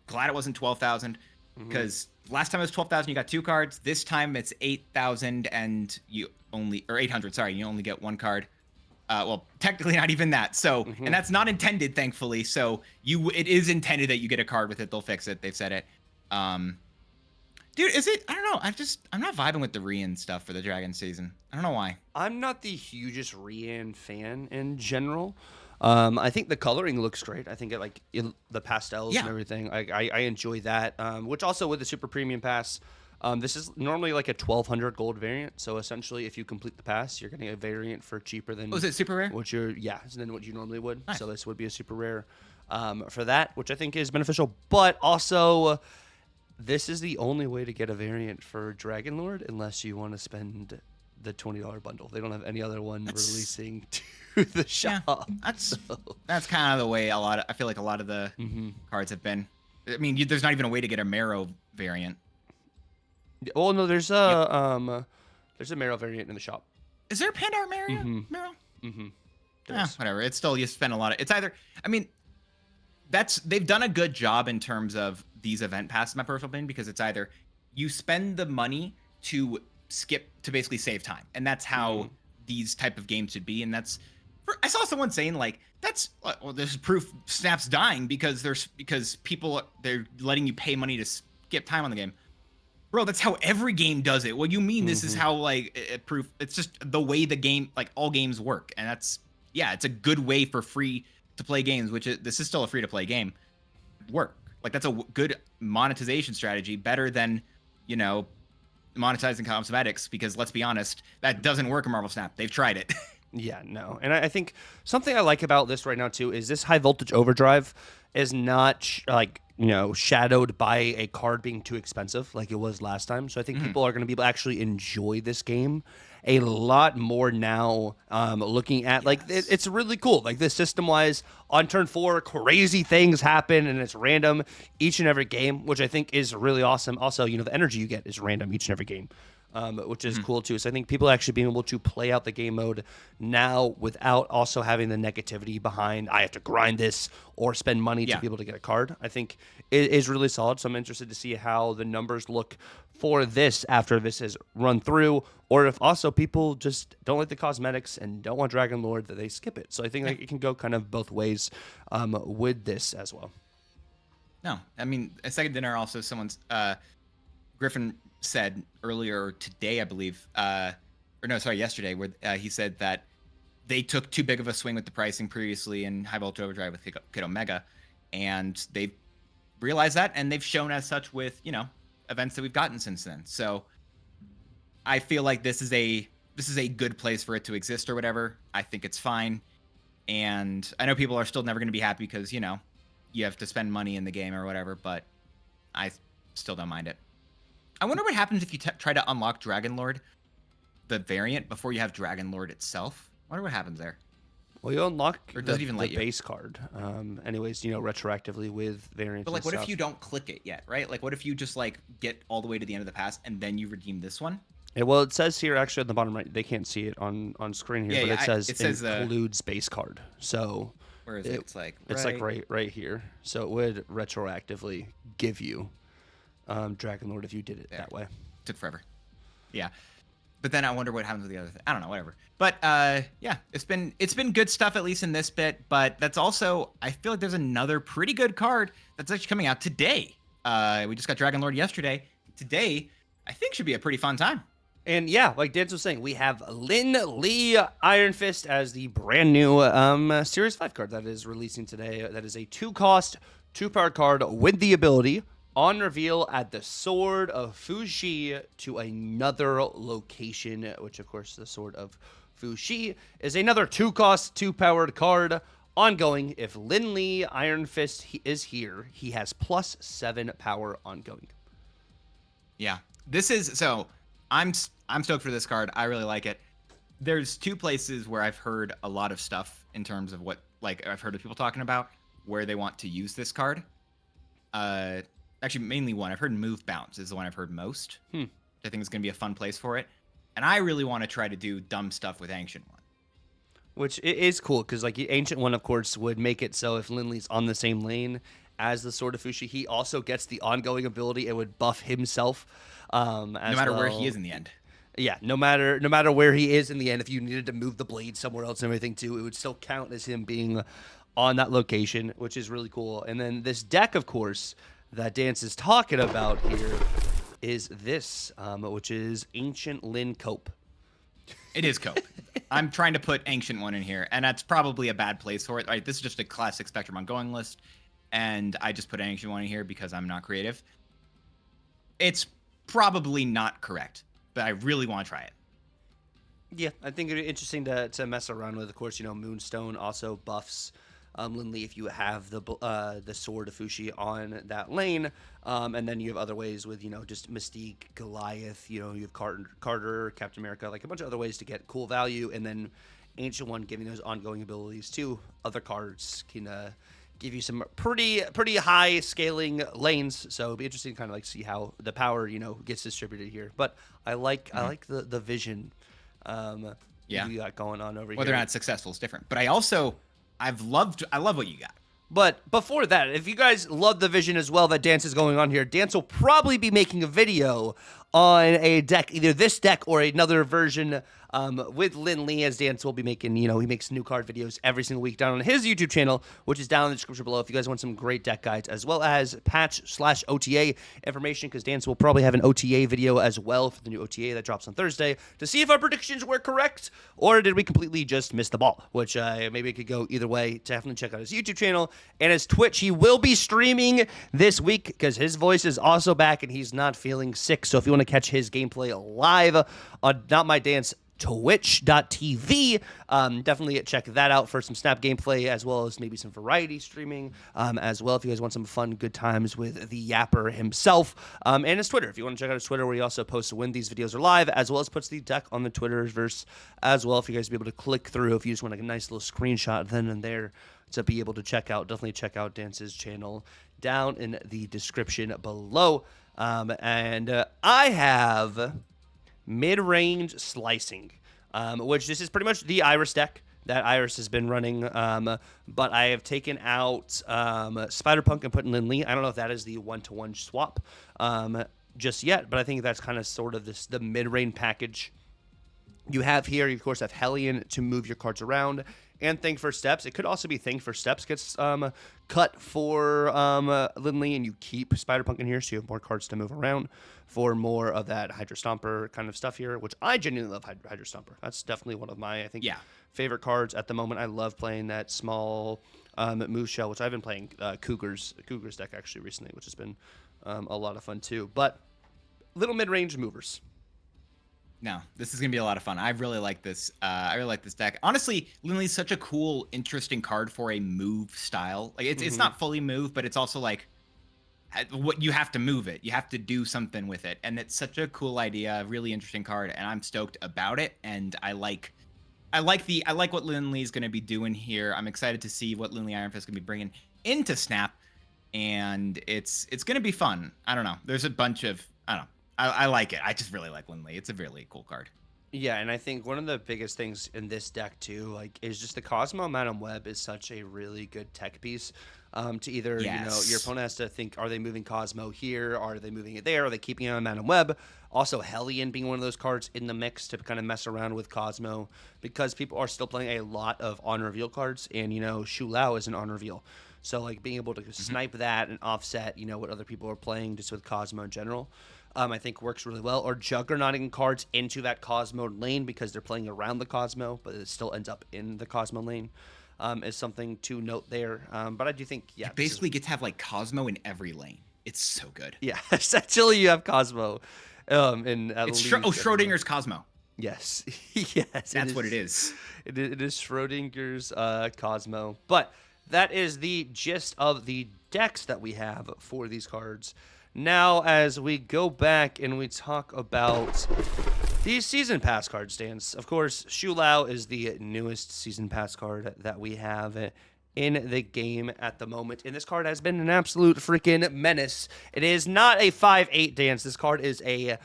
B: Glad it wasn't 12,000, because last time it was 12,000, you got 2 cards. This time it's 8,000 and 800, sorry, you only get 1 card. Well, technically not even that. So, and that's not intended, thankfully. So it is intended that you get a card with it. They'll fix it. They've said it. Dude, I don't know. I'm not vibing with the Rian stuff for the Dragon season. I don't know why.
A: I'm not the hugest Rian fan in general. I think the coloring looks great. I think the pastels and everything. I enjoy that. Which also with the super premium pass, this is normally like a 1,200 gold variant. So essentially, if you complete the pass, you're getting a variant for cheaper than.
B: Oh, is it super rare?
A: Than what you normally would.
B: Nice.
A: So this would be a super rare for that, which I think is beneficial. But also, this is the only way to get a variant for Dragon Lord, unless you want to spend the $20 bundle. They don't have any other one releasing to the shop.
B: Yeah, that's kind of the way I feel like a lot of the cards have been. I mean, there's not even a way to get a Marrow variant.
A: Oh no, there's a Marrow variant in the shop.
B: Is there a Pandar Marrow? Marrow? Whatever. It's still, you spend a lot of, it's either, I mean, they've done a good job in terms of these event passes, in my personal opinion, because it's either you spend the money to skip, to basically save time. And that's how these type of games should be. And that's, I saw someone saying like, well, this is proof Snap's dying because people, they're letting you pay money to skip time on the game. Bro, that's how every game does it. What do you mean this is how, like, proof? It's just the way the game, like, all games work. And that's, yeah, it's a good way for free to play games, which this is still a free to play game. Work. Like, that's a good monetization strategy, better than, you know, monetizing cosmetics, because let's be honest, that doesn't work in Marvel Snap. They've tried it.
A: Yeah, no. And I think something I like about this right now, too, is this high voltage overdrive is not shadowed by a card being too expensive like it was last time. So I think people are going to be able to actually enjoy this game a lot more now, looking at, like, it's really cool. Like, this system-wise, on turn 4, crazy things happen, and it's random each and every game, which I think is really awesome. Also, the energy you get is random each and every game. Which is cool too. So I think people actually being able to play out the game mode now without also having the negativity behind, I have to grind this or spend money to be able to get a card, I think is really solid. So I'm interested to see how the numbers look for this after this has run through, or if also people just don't like the cosmetics and don't want Dragon Lord, that they skip it. So I think it can go kind of both ways with this as well.
B: No, I mean, a second dinner also, someone's Griffin said earlier today, I believe, yesterday, where he said that they took too big of a swing with the pricing previously in High Voltage Overdrive with Kid Omega, and they've realized that, and they've shown as such with, events that we've gotten since then. So I feel like this is a good place for it to exist or whatever. I think it's fine. And I know people are still never going to be happy because, you have to spend money in the game or whatever, but I still don't mind it. I wonder what happens if you try to unlock Dragon Lord, the variant, before you have Dragon Lord itself. I wonder what happens there.
A: Well, you unlock
B: or does it even let you?
A: Base card, anyways, retroactively with variants.
B: But, like, what if you don't click it yet, right? Like, what if you just, like, get all the way to the end of the pass and then you redeem this one?
A: Yeah, well, it says here, actually, at the bottom right, they can't see it on screen here, but it says includes base card. So
B: where is it? It's
A: like right here. So it would retroactively give you Dragon Lord if you did it that way.
B: Took forever. Yeah. But then I wonder what happens with the other thing. I don't know, whatever. But yeah, it's been good stuff, at least in this bit. But that's also, I feel like there's another pretty good card that's actually coming out today. We just got Dragon Lord yesterday. Today, I think, should be a pretty fun time.
A: And yeah, like Dan was saying, we have Lin Lee Iron Fist as the brand new Series 5 card that is releasing today. That is a 2-cost, 2-power card with the ability, on reveal, add the Sword of Fushi to another location, which, of course, the Sword of Fushi is another 2-cost, 2-powered card. Ongoing, if Lin Lee Iron Fist is here, he has +7 power ongoing.
B: Yeah, this is, so I'm stoked for this card. I really like it. There's 2 places where I've heard a lot of stuff in terms of what, like, I've heard of people talking about where they want to use this card. Actually, mainly one. I've heard Move Bounce is the one I've heard most. I think it's going to be a fun place for it. And I really want to try to do dumb stuff with Ancient One.
A: Which is cool, because, like, the Ancient One, of course, would make it so if Lin Lee's on the same lane as the Sword of Fushi, he also gets the ongoing ability. It would buff himself. No
B: matter where he is in the end.
A: Yeah, no matter where he is in the end, if you needed to move the blade somewhere else and everything too, it would still count as him being on that location, which is really cool. And then this deck, of course, that Dance is talking about here is this, which is Ancient Lin Cope.
B: It is Cope. I'm trying to put Ancient One in here, and that's probably a bad place for it. Right, this is just a classic Spectrum ongoing list, and I just put Ancient One in here because I'm not creative. It's probably not correct, but I really want to try it.
A: Yeah, I think it'd be interesting to mess around with. Of course, Moonstone also buffs Lin Lee if you have the Sword of Fushi on that lane, and then you have other ways with just Mystique, Goliath. You have Carter, Captain America, like a bunch of other ways to get cool value, and then Ancient One giving those ongoing abilities too. Other cards can give you some pretty high scaling lanes, so it'd be interesting to kind of like see how the power gets distributed here. But I like the vision
B: Yeah.
A: you got going on over here.
B: Whether or not it's successful is different. But I love what you got.
A: But before that, if you guys love the vision as well that Dance is going on here, Dance will probably be making a video on a deck, either this deck or another version with Lin Lee, as Dance will be making, he makes new card videos every single week down on his YouTube channel, which is down in the description below if you guys want some great deck guides, as well as patch/OTA information, because Dance will probably have an OTA video as well for the new OTA that drops on Thursday to see if our predictions were correct, or did we completely just miss the ball, which maybe it could go either way. Definitely check out his YouTube channel and his Twitch. He will be streaming this week because his voice is also back and he's not feeling sick, so if you want to catch his gameplay live on Not My Dance twitch.tv, definitely check that out for some snap gameplay, as well as maybe some variety streaming as well if you guys want some fun good times with the Yapper himself, and his Twitter if you want to check out his Twitter, where he also posts when these videos are live, as well as puts the deck on the Twitterverse as well, if you guys be able to click through if you just want a nice little screenshot then and there to be able to check out. Definitely check out Dance's channel down in the description below. And I have mid-range slicing, which this is pretty much the Iris deck that Iris has been running, but I have taken out Spider-Punk and put in Lin Lee. I don't know if that is the one-to-one swap just yet, but I think that's kind of sort of the mid-range package you have here. You, of course, have Hellion to move your cards around, and Think for Steps. It could also be Think for Steps gets cut for Lin Lee, and you keep Spider-Punk in here, so you have more cards to move around for more of that Hydra Stomper kind of stuff here, which I genuinely love. Hydra Stomper. That's definitely one of my, I think, favorite cards at the moment. I love playing that small move shell, which I've been playing Cougars deck actually recently, which has been a lot of fun too. But little mid-range movers.
B: No, this is gonna be a lot of fun. I really like this. I really like this deck. Honestly, Lin Lee's such a cool, interesting card for a move style. Like it's not fully move, but it's also like what you have to move it. You have to do something with it, and it's such a cool idea. Really interesting card, and I'm stoked about it. And I like what Lin Lee's gonna be doing here. I'm excited to see what Lin Lee Iron Fist gonna be bringing into Snap, and it's gonna be fun. I don't know. There's a bunch of I like it. I just really like Lin Lee. It's a really cool card.
A: Yeah, and I think one of the biggest things in this deck too, is just the Cosmo Madam Web is such a really good tech piece. To either your opponent has to think, are they moving Cosmo here? Are they moving it there? Are they keeping it on Madam Web? Also, Hellion being one of those cards in the mix to kind of mess around with Cosmo, because people are still playing a lot of on reveal cards, and Shu Lao is an on reveal. So being able to snipe that and offset what other people are playing just with Cosmo in general, I think works really well. Or juggernauting cards into that Cosmo lane because they're playing around the Cosmo, but it still ends up in the Cosmo lane, is something to note there. But I do think,
B: you basically get to have Cosmo in every lane. It's so good.
A: Yeah, essentially you have Cosmo. It's
B: Schrodinger's Cosmo.
A: Yes, yes,
B: that's what it is.
A: It is Schrodinger's Cosmo. But that is the gist of the decks that we have for these cards. Now, as we go back and we talk about these Season Pass card stands, of course, Shu Lao is the newest Season Pass card that we have in the game at the moment. And this card has been an absolute freaking menace. It is not a 5'8" Dance. This card is a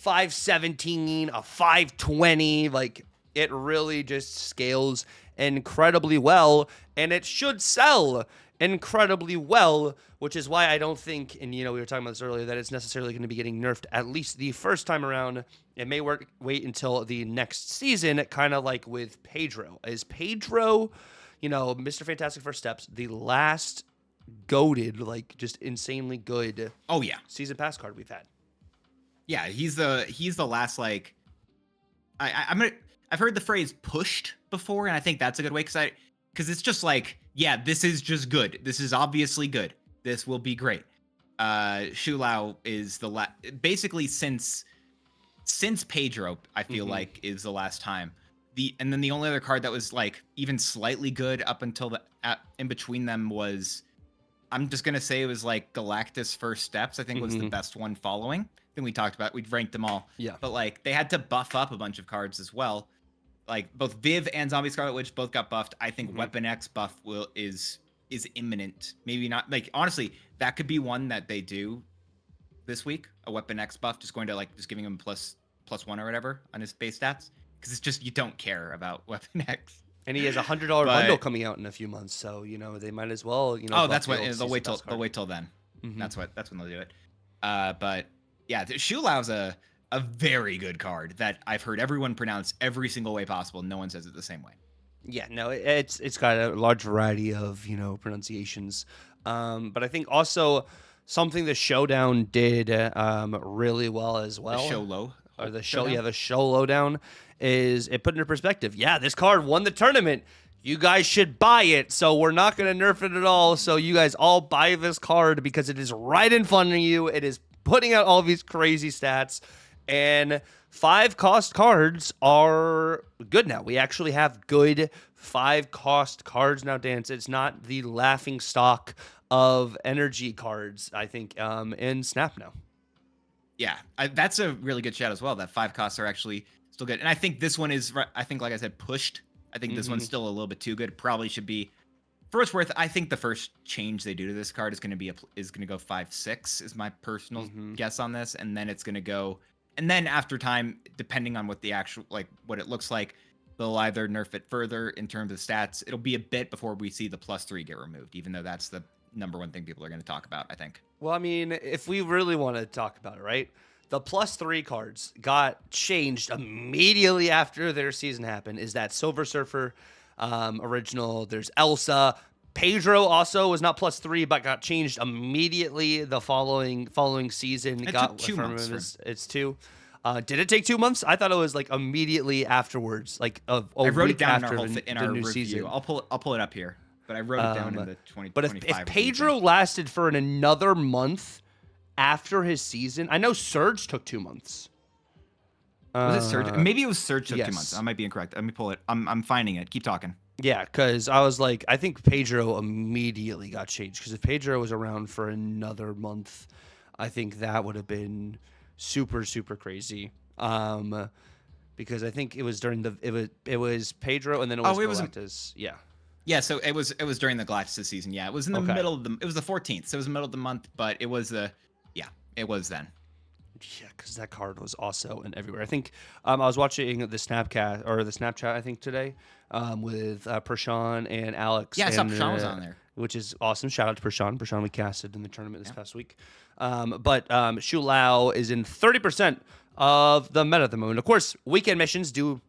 A: 5'17", a 5'20". It really just scales incredibly well, and it should sell incredibly well, which is why I don't think, and we were talking about this earlier, that it's necessarily going to be getting nerfed at least the first time around. It may wait until the next season, kind of like with Pedro. Is Pedro, Mr. Fantastic First Steps, the last goated, just insanely good Season Pass card we've had?
B: Yeah, he's the last I've heard the phrase pushed before, and I think that's a good way because it's just this is just good. This is obviously good. This will be great. Shu Lao is basically since Pedro, I feel like is the last time. And then the only other card that was even slightly good up until in between them was, I'm just gonna say it was Galactus First Steps. I think was the best one following. Then we talked about, we'd ranked them all.
A: Yeah.
B: But they had to buff up a bunch of cards as well. Both Viv and Zombie Scarlet Witch both got buffed. I think Weapon X buff is imminent. Maybe not. Honestly, that could be one that they do this week. A Weapon X buff, just going to just giving him plus +1 or whatever on his base stats. because it's just you don't care about Weapon X.
A: And he has a $100 bundle coming out in a few months, so they might as well
B: Oh, that's what they'll wait till then.
A: Mm-hmm.
B: That's when they'll do it. But yeah, Shu Lao's a very good card that I've heard everyone pronounce every single way possible. No one says it the same way.
A: Yeah, no, it's got a large variety of pronunciations, but I think also something the Showdown did really well as well.
B: The show low
A: or the show, yeah, the show lowdown is it put into perspective. Yeah, this card won the tournament. You guys should buy it. So we're not going to nerf it at all. So you guys all buy this card because it is right in front of you. It is putting out all these crazy stats. And 5-cost cards are good now. We actually have good 5-cost cards now, Dan. It's not the laughing stock of energy cards, I think, in Snap now.
B: Yeah, that's a really good shout as well. That 5 costs are actually still good. And I think this one is, I think, like I said, pushed. I think this one's still a little bit too good. Probably should be, for what it's worth, I think the first change they do to this card is going to go 5/6 is my personal guess on this. And then it's going to go, and then after time, depending on what the actual, what it looks like, they'll either nerf it further in terms of stats. It'll be a bit before we see the +3 get removed, even though that's the number one thing people are going to talk about, I think.
A: Well, I mean, if we really want to talk about it, right? The +3 cards got changed immediately after their season happened. Is that Silver Surfer original? There's Elsa. Pedro also was not +3, but got changed immediately the following season.
B: It took 2 months.
A: It's 2. Did it take 2 months? I thought it was immediately afterwards, a
B: I wrote
A: week
B: it down
A: after
B: in our
A: new
B: review.
A: season.
B: I'll pull it up here. But I wrote it down in the 2025.
A: But if Pedro lasted for another month after his season, I know Surge took 2 months.
B: Was it Surge? Maybe it was Surge took
A: yes.
B: 2 months. I might be incorrect. Let me pull it. I'm finding it. Keep talking.
A: Yeah, because I was like, I think Pedro immediately got changed. Because if Pedro was around for another month, I think that would have been super, super crazy. Because I think it was during it was Pedro and then it was Galactus. Yeah.
B: Yeah, so it was during the Galactus season. Yeah, it was in the middle of it was the 14th, so it was the middle of the month, but it was it was then.
A: Yeah, because that card was also in everywhere. I think I was watching the Snapchat or the Snapchat, I think, today with Prashan and Alex.
B: Yeah, I saw Prashan was on there.
A: Which is awesome. Shout out to Prashan. Prashan we casted in the tournament this past week. But Shu Lao is in 30% of the meta at the moment. Of course, weekend missions do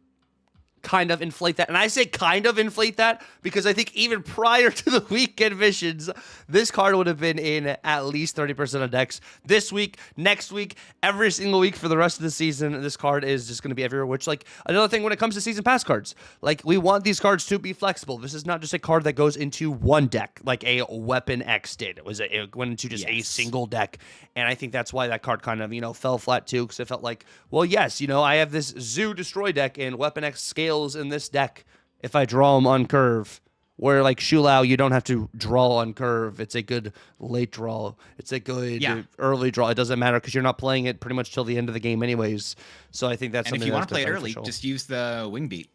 A: kind of inflate that. And I say kind of inflate that because I think even prior to the weekend missions, this card would have been in at least 30% of decks. This week, next week, every single week for the rest of the season, this card is just going to be everywhere, which, another thing when it comes to season pass cards, we want these cards to be flexible. This is not just a card that goes into one deck like a Weapon X did. It went into just a single deck. And I think that's why that card kind of, fell flat too, because it felt like, well, yes, I have this Zoo Destroy deck and Weapon X scales in this deck if I draw them on curve. Where Shu Lao, you don't have to draw on curve. It's a good late draw. It's a good early draw. It doesn't matter because you're not playing it pretty much till the end of the game anyways. So I think that's something.
B: And if you want to play it early, just use the Wing Beat.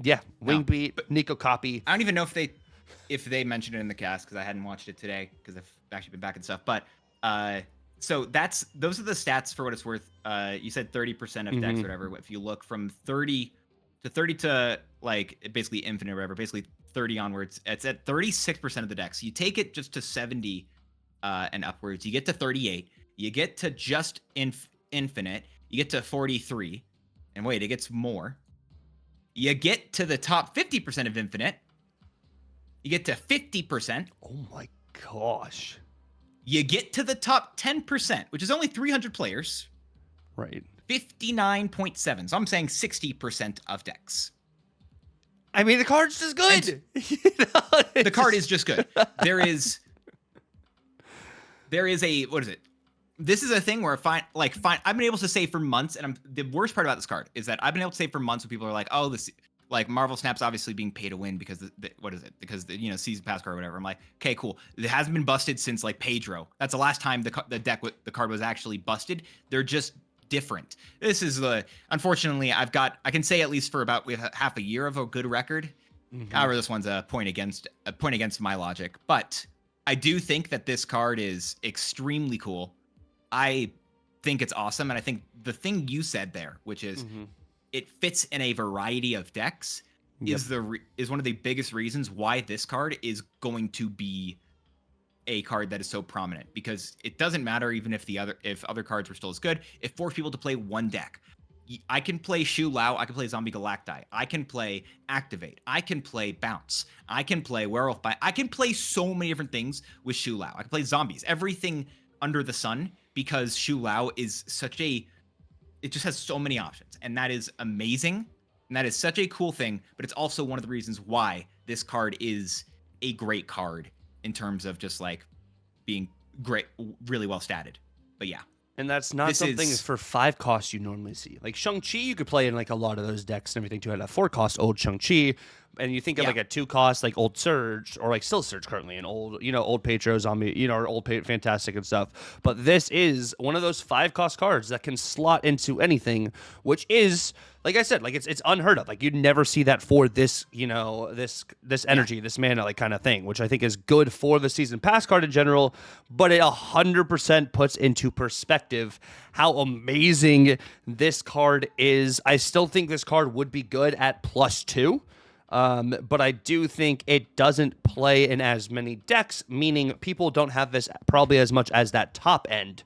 A: Yeah, Wing Beat, Nico Copy.
B: I don't even know if they mentioned it in the cast because I hadn't watched it today because I've actually been back and stuff. But so those are the stats for what it's worth. You said 30% of decks or whatever. If you look from 30 to basically infinite or whatever, basically 30 onwards, it's at 36% of the decks. You take it just to 70 and upwards, you get to 38, you get to just infinite, you get to 43, and wait, it gets more. You get to the top 50% of infinite, you get to 50%.
A: Oh my gosh.
B: You get to the top 10%, which is only 300 players.
A: Right.
B: 59.7. So I'm saying 60% of decks.
A: I mean, the card's just good.
B: The card is just good. There is a, what is it? This is a thing where I've been able to say for months, and the worst part about this card is that I've been able to say for months when people are like, oh, this, Marvel Snap's obviously being pay to win because what is it? Because the season pass card or whatever. I'm like, okay, cool. It hasn't been busted since Pedro. That's the last time the card was actually busted. They're just different. This is unfortunately I can say at least for about half a year of a good record. However, this one's a point against my logic, but I do think that this card is extremely cool. I think it's awesome, and I think the thing you said there, which is it fits in a variety of decks is one of the biggest reasons why this card is going to be a card that is so prominent, because it doesn't matter even if other cards were still as good. It forced people to play one deck. I can play Shu Lao, I can play Zombie Galacti, I can play Activate, I can play Bounce, I can play Werewolf Bite, I can play so many different things with Shu Lao. I can play zombies, everything under the sun, because Shu Lao is it just has so many options, and that is amazing, and that is such a cool thing, but it's also one of the reasons why this card is a great card in terms of just like being great, really well statted. But yeah.
A: And that's not something for 5 costs you normally see. Like Shang-Chi, you could play in like a lot of those decks and everything too. At a 4 cost old Shang-Chi, and you think of like a 2 cost like old Surge, or like still Surge currently, and old Petro Zombie, or old Fantastic and stuff. But this is one of those 5 cost cards that can slot into anything, which is, like I said, like it's unheard of. Like you'd never see that for this, this energy, this mana like kind of thing, which I think is good for the season pass card in general. But it 100% puts into perspective how amazing this card is. I still think this card would be good at +2. But I do think it doesn't play in as many decks, meaning people don't have this probably as much as that top end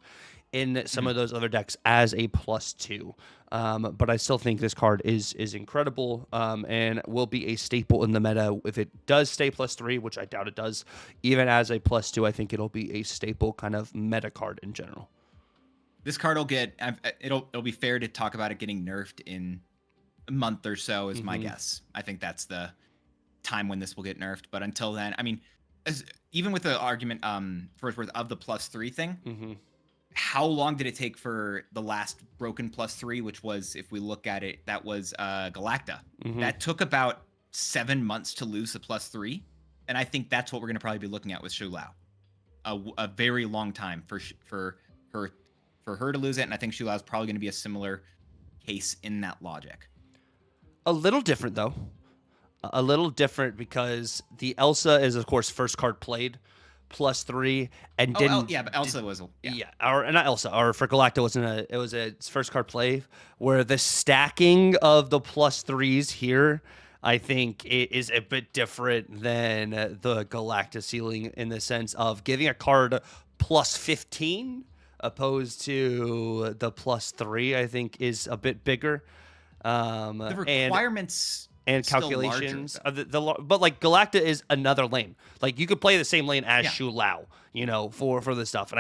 A: in some of those other decks as a +2. But I still think this card is incredible, and will be a staple in the meta if it does stay +3, which I doubt it does. Even as a +2, I think it'll be a staple kind of meta card in general.
B: This card will get, it'll be fair to talk about it getting nerfed in a month or so is my guess. I think that's the time when this will get nerfed. But until then, I mean, even with the argument for its worth of the +3 thing, how long did it take for the last broken +3, which was, if we look at it, that was Galacta. That took about 7 months to lose the +3, and I think that's what we're going to probably be looking at with Shu Lao. A very long time for her to lose it, and I think Shu Lao is probably going to be a similar case in that logic.
A: A little different, though. A little different because the Elsa is, of course, first card played, +3, and didn't.
B: But Elsa was.
A: Or not Elsa, or for Galacta it was a first card play, where the stacking of the +3s here, I think, it is a bit different than the Galacta ceiling in the sense of giving a card +15 opposed to the +3. I think is a bit bigger.
B: The requirements
A: and calculations but like Galacta is another lane. Like you could play the same lane as Shu Lao, for this stuff. And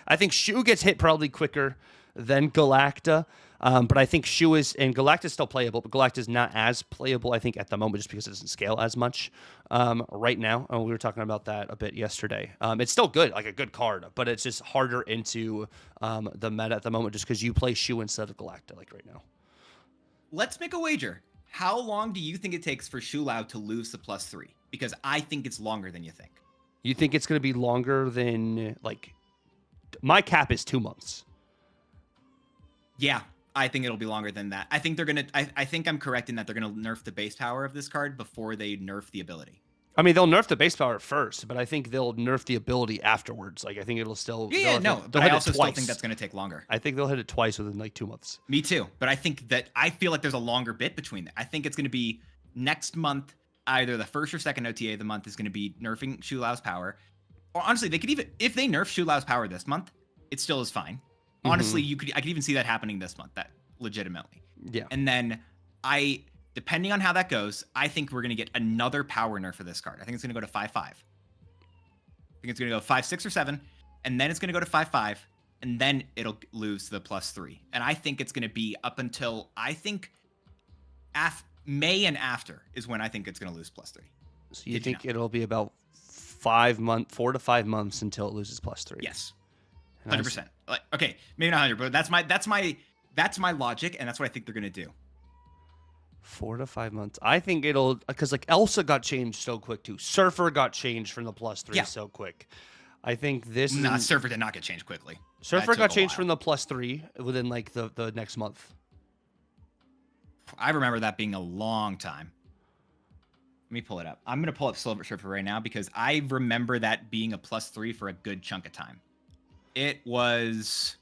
A: I think Shu gets hit probably quicker than Galacta. But I think Shu is, and Galacta is still playable, but Galacta is not as playable, I think, at the moment, just because it doesn't scale as much right now. And we were talking about that a bit yesterday. It's still good, like a good card, but it's just harder into the meta at the moment, just because you play Shu instead of Galacta, like right now.
B: Let's make a wager. How long do you think it takes for Shu Lao to lose the +3? Because I think it's longer than you think.
A: You think it's going to be longer than, like, my cap is 2 months.
B: Yeah, I think it'll be longer than that. I think they're going to, I think I'm correct in that they're going to nerf the base power of this card before they nerf the ability.
A: I mean, they'll nerf the base power first, but I think they'll nerf the ability afterwards. Like, I think it'll still...
B: But I also still think that's going to take longer.
A: I think they'll hit it twice within, like, 2 months.
B: Me too. But I feel like there's a longer bit between that. I think it's going to be next month, either the first or second OTA of the month is going to be nerfing Shu Lao's power. Or honestly, they could even... If they nerf Shu Lao's power this month, it still is fine. Honestly, I could even see that happening this month, that legitimately.
A: Yeah.
B: And then depending on how that goes, I think we're going to get another power nerf for this card. I think it's going to go to 5/5. I think it's going to go 5, 6, or 7, and then it's going to go to 5/5, and then it'll lose the +3. And I think it's going to be up until, I think, May and after is when I think it's going to lose +3.
A: So you think it'll be about 4 to 5 months until it loses +3?
B: Yes, 100%. Like, okay, maybe not 100, but that's my logic, and that's what I think they're going to do.
A: 4 to 5 months. I think it'll, because like Elsa got changed so quick too. Surfer got changed from the +3 so quick. I think this.
B: Surfer did not get changed quickly.
A: Surfer got changed from the +3 within like the next month.
B: I remember that being a long time. Let me pull it up. I'm gonna pull up Silver Surfer right now because I remember that being a +3 for a good chunk of time. It was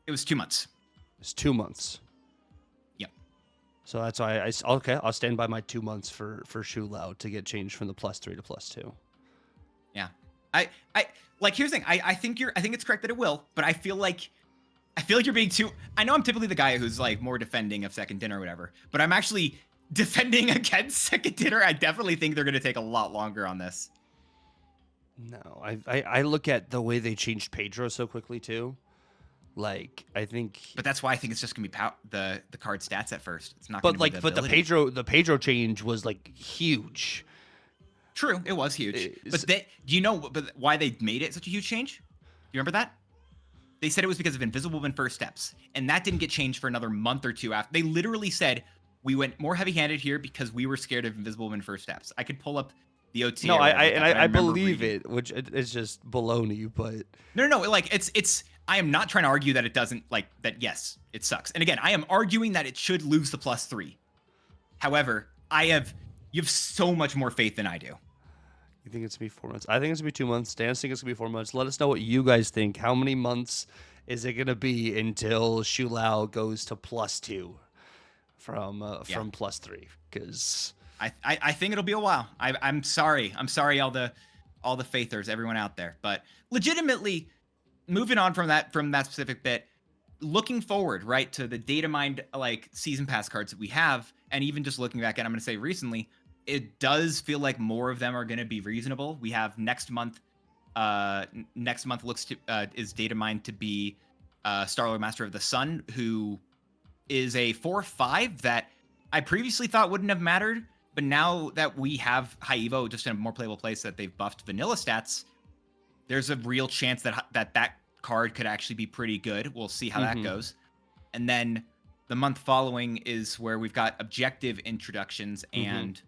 B: 2 months.
A: It's 2 months.
B: Yep.
A: So that's why I'll stand by my 2 months for Shu Lao to get changed from the +3 to +2.
B: Yeah. I like, here's the thing. I think it's correct that it will, but I feel like you're being too. I know I'm typically the guy who's like more defending of second dinner or whatever, but I'm actually defending against second dinner. I definitely think they're going to take a lot longer on this.
A: No, I look at the way they changed Pedro so quickly too. Like, I think,
B: but that's why I think it's just gonna be the card stats at first. It's not.
A: But
B: gonna
A: like,
B: be
A: the Pedro change was like huge.
B: True, it was huge. But do you know why they made it such a huge change? You remember that? They said it was because of Invisible Woman first steps, and that didn't get changed for another month or two after. They literally said we went more heavy-handed here because we were scared of Invisible Woman first steps. I could pull up the OT.
A: No, I believe it, which it's just baloney. But
B: no, like it's. I am not trying to argue that it doesn't, like, that, yes, it sucks. And again, I am arguing that it should lose the +3. However, you have so much more faith than I do.
A: You think it's going to be 4 months? I think it's going to be 2 months. Dan's think it's going to be 4 months. Let us know what you guys think. How many months is it going to be until Shu Lao goes to +2 from +3? Because
B: I think it'll be a while. I'm sorry. I'm sorry, all the faithers, everyone out there. But legitimately, moving on from that specific bit, looking forward, right, to the data mined like season pass cards that we have, and even just looking back, and I'm going to say recently, it does feel like more of them are going to be reasonable. We have next month looks to is data mined to be Star-Lord Master of the Sun, who is a 4/5 that I previously thought wouldn't have mattered, but now that we have High Evo just in a more playable place, that they've buffed vanilla stats, there's a real chance that card could actually be pretty good. We'll see how that goes. And then the month following is where we've got objective introductions, and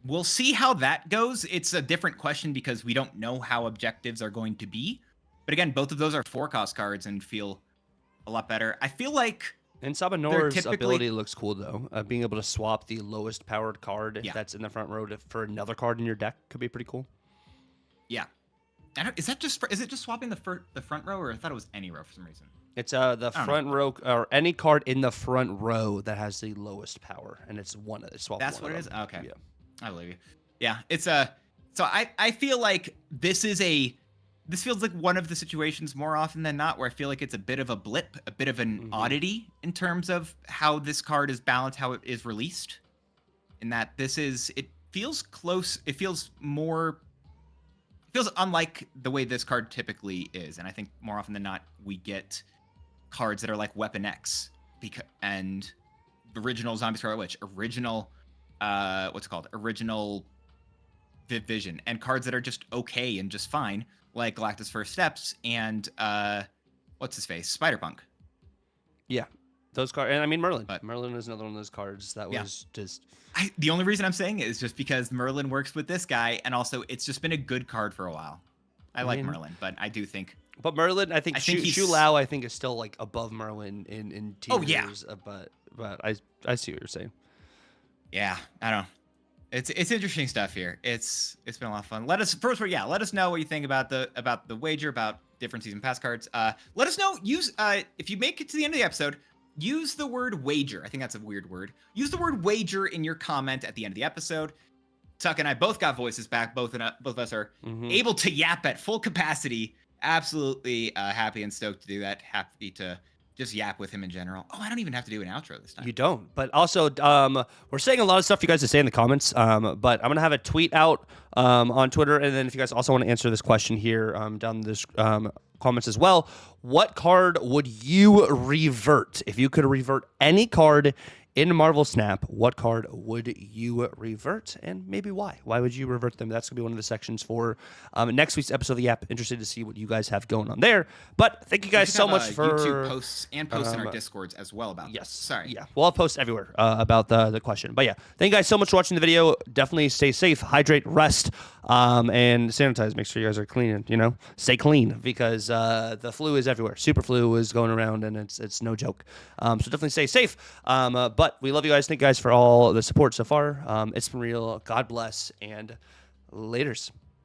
B: we'll see how that goes. It's a different question because we don't know how objectives are going to be. But again, both of those are 4-cost cards and feel a lot better. I feel like...
A: And Sabanor's ability looks cool, though. Being able to swap the lowest powered card that's in the front row for another card in your deck could be pretty cool.
B: Yeah. Is it just swapping the front row, or I thought it was any row for some reason?
A: It's the front row, or any card in the front row that has the lowest power, and it's one of the swap.
B: That's what it is. Okay.
A: Yeah,
B: I believe you. Yeah, it's a. So I feel like this feels like one of the situations more often than not where I feel like it's a bit of a blip, a bit of an oddity in terms of how this card is balanced, how it is released. In that it feels close. It feels unlike the way this card typically is, and I think more often than not we get cards that are like Weapon X, and original Zombie Scarlet Witch, original original Viv Vision, and cards that are just okay and just fine, like Galactus First Steps and what's his face, Spider-Punk.
A: Yeah, those cards, and I mean Merlin. Merlin is another one of those cards that was just.
B: The only reason I'm saying it is just because Merlin works with this guy, and also it's just been a good card for a while. I like Merlin, but I do think.
A: But Merlin, I think Shu Lao, I think, is still like above Merlin in tiers.
B: Oh yeah.
A: But I see what you're saying.
B: Yeah, I don't know. It's interesting stuff here. It's been a lot of fun. Let us know what you think about the wager, about different season pass cards. Let us know. If you make it to the end of the episode, use the word wager. I think that's a weird word. Use the word wager in your comment at the end of the episode. Tuck and I both got voices back. Both of us are able to yap at full capacity. Absolutely happy and stoked to do that. Happy to just yap with him in general. Oh, I don't even have to do an outro this time.
A: You don't. But also, we're saying a lot of stuff for you guys to say in the comments. But I'm going to have a tweet out on Twitter. And then if you guys also want to answer this question here down this comments as well, what card would you revert? If you could revert any card in Marvel Snap, what card would you revert, and maybe why? Why would you revert them? That's going to be one of the sections for next week's episode of the Yap. Interested to see what you guys have going on there. But thank you guys so much for
B: YouTube posts and posts in our Discords as well about this. Sorry.
A: Yeah, we'll have posts everywhere about the question. But yeah, thank you guys so much for watching the video. Definitely stay safe, hydrate, rest, and sanitize. Make sure you guys are clean. Stay clean, because the flu is everywhere. Super flu is going around, and it's no joke. So definitely stay safe. But we love you guys. Thank you guys for all the support so far. It's been real. God bless, and laters.